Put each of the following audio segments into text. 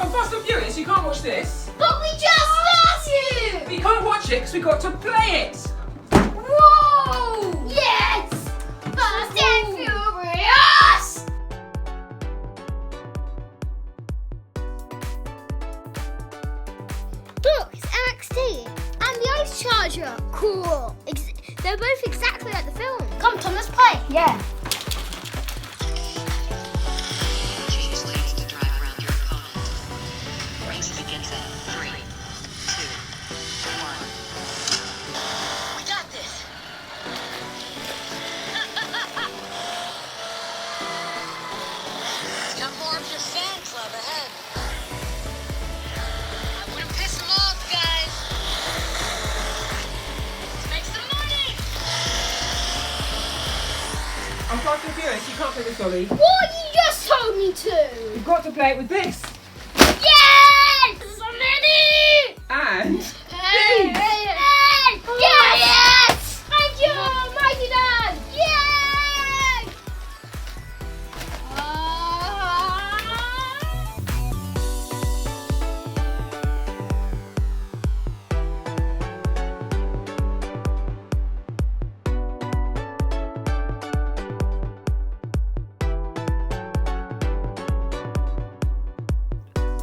I'm Fast and Furious, you can't watch this. But we just started! But you can't watch it because we got to play it. Whoa! Yes! Fast and Furious! Look, it's NXT and the Ice Charger. Cool. They're both exactly like the film. Come, Tom, let's play. Yeah. Change lanes to drive around your opponent. Race begins in 3, 2, 1. We got this. Got more of your fan club ahead. I wouldn't piss them off, guys. Let's make some money. I'm Fast and Furious, you can't play this, Ollie. What you just told me to. You've got to play it with this. Yes! So many! And Hey! Yes! Thank you, Mighty Dad! Yay!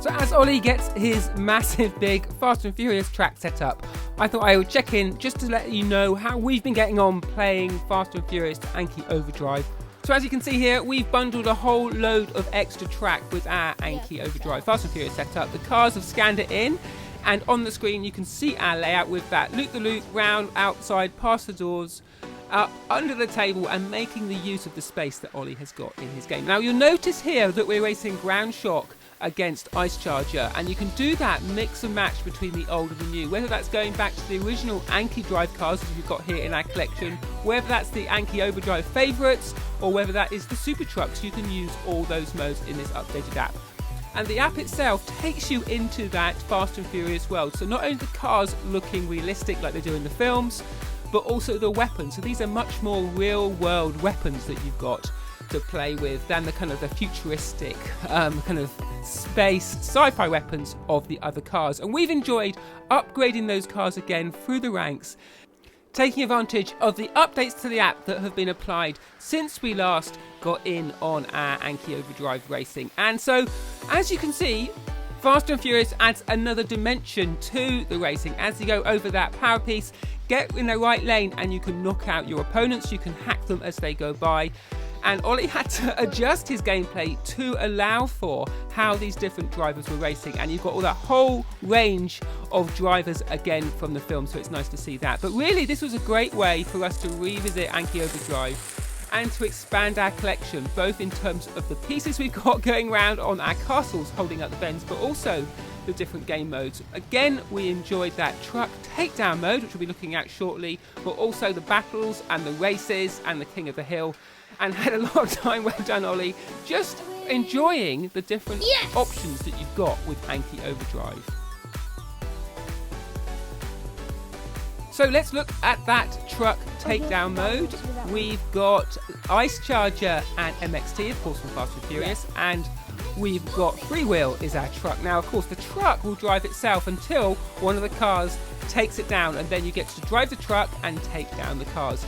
so as Ollie gets his massive big Fast and Furious track set up, I thought I would check in just to let you know how we've been getting on playing Fast and Furious Anki Overdrive. So as you can see here, we've bundled a whole load of extra track with our Anki Overdrive Fast and Furious setup. The cars have scanned it in, and on the screen you can see our layout with that loop-the-loop, round, outside, past the doors, up under the table, and making the use of the space that Ollie has got in his game. Now you'll notice here that we're racing Ground Shock against Ice Charger, and you can do that mix and match between the old and the new, whether that's going back to the original Anki Drive cars that we've got here in our collection, whether that's the Anki Overdrive favourites, or whether that is the super trucks. You can use all those modes in this updated app. And the app itself takes you into that Fast and Furious world, so not only the cars looking realistic like they do in the films, but also the weapons. So these are much more real world weapons that you've got to play with than the kind of the futuristic kind of space sci-fi weapons of the other cars. And we've enjoyed upgrading those cars again through the ranks, taking advantage of the updates to the app that have been applied since we last got in on our Anki Overdrive racing. And so, as you can see, Fast and Furious adds another dimension to the racing. As you go over that power piece, get in the right lane and you can knock out your opponents, you can hack them as they go by. And Ollie had to adjust his gameplay to allow for how these different drivers were racing, and you've got all that whole range of drivers again from the film, so it's nice to see that. But really, this was a great way for us to revisit Anki Overdrive and to expand our collection, both in terms of the pieces we've got going around on our castles holding up the bends, but also the different game modes. Again, we enjoyed that truck takedown mode, which we'll be looking at shortly, but also the battles and the races and the King of the Hill, and had a lot of time, well done Ollie, just enjoying the different options that you've got with Anki Overdrive. So let's look at that truck takedown mode. We've got Ice Charger and MXT, of course, from Fast and Furious, and we've got Freewheel is our truck. Now, of course, the truck will drive itself until one of the cars takes it down, and then you get to drive the truck and take down the cars.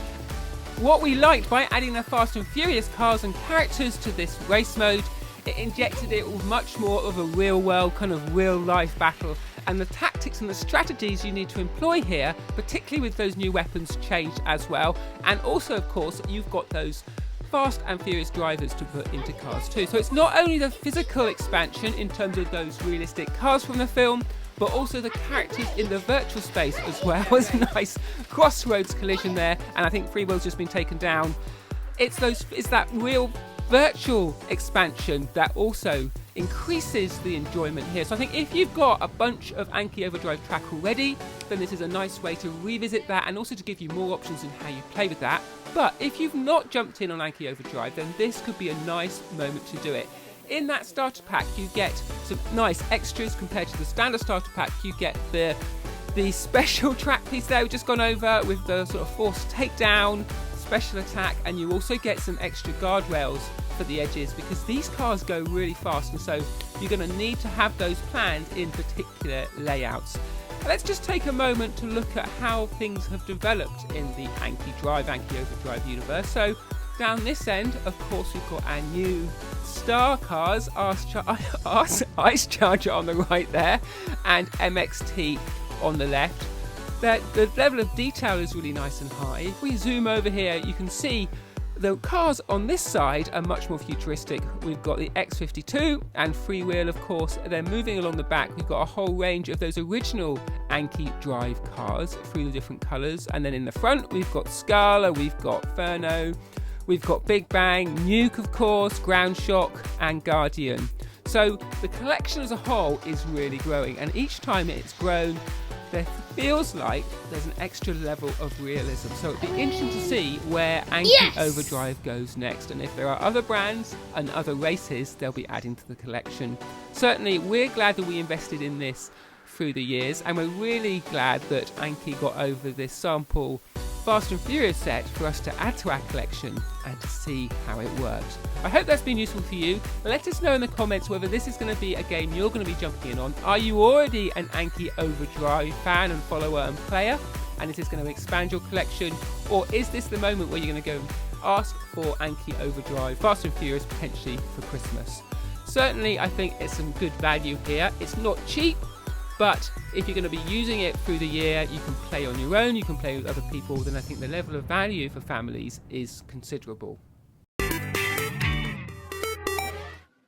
What we liked by adding the Fast and Furious cars and characters to this race mode, it injected it with much more of a real world, kind of real life battle, and the tactics and the strategies you need to employ here, particularly with those new weapons, changed as well. And also, of course, you've got those Fast and Furious drivers to put into cars too. So it's not only the physical expansion in terms of those realistic cars from the film, but also the characters in the virtual space as well. It was a nice crossroads collision there, and I think Freewheel's just been taken down. It's that real virtual expansion that also increases the enjoyment here. So I think if you've got a bunch of Anki Overdrive track already, then this is a nice way to revisit that and also to give you more options in how you play with that. But if you've not jumped in on Anki Overdrive, then this could be a nice moment to do it. In that starter pack, you get some nice extras compared to the standard starter pack. You get the special track piece there we've just gone over with the sort of forced takedown, special attack, and you also get some extra guardrails for the edges because these cars go really fast, and so you're going to need to have those planned in particular layouts. Let's just take a moment to look at how things have developed in the Anki Overdrive universe. So down this end, of course, we've got our new star cars, Ice Charger on the right there, and MXT on the left. The level of detail is really nice and high. If we zoom over here, you can see the cars on this side are much more futuristic. We've got the X52 and Freewheel, of course. Then moving along the back, we've got a whole range of those original Anki Drive cars through the different colours. And then in the front, we've got Scala, we've got Ferno, we've got Big Bang, Nuke, of course, Ground Shock, and Guardian. So the collection as a whole is really growing, and each time it's grown, there feels like there's an extra level of realism. So it'd be interesting to see where Anki Overdrive goes next, and if there are other brands and other races they'll be adding to the collection. Certainly we're glad that we invested in this through the years, and we're really glad that Anki got over this sample Fast and Furious set for us to add to our collection and to see how it works. I hope that's been useful for you. Let us know in the comments whether this is going to be a game you're going to be jumping in on. Are you already an Anki Overdrive fan and follower and player, and is this going to expand your collection, or is this the moment where you're going to go ask for Anki Overdrive Fast and Furious potentially for Christmas? Certainly I think it's some good value here. It's not cheap, but if you're going to be using it through the year, you can play on your own, you can play with other people, then I think the level of value for families is considerable.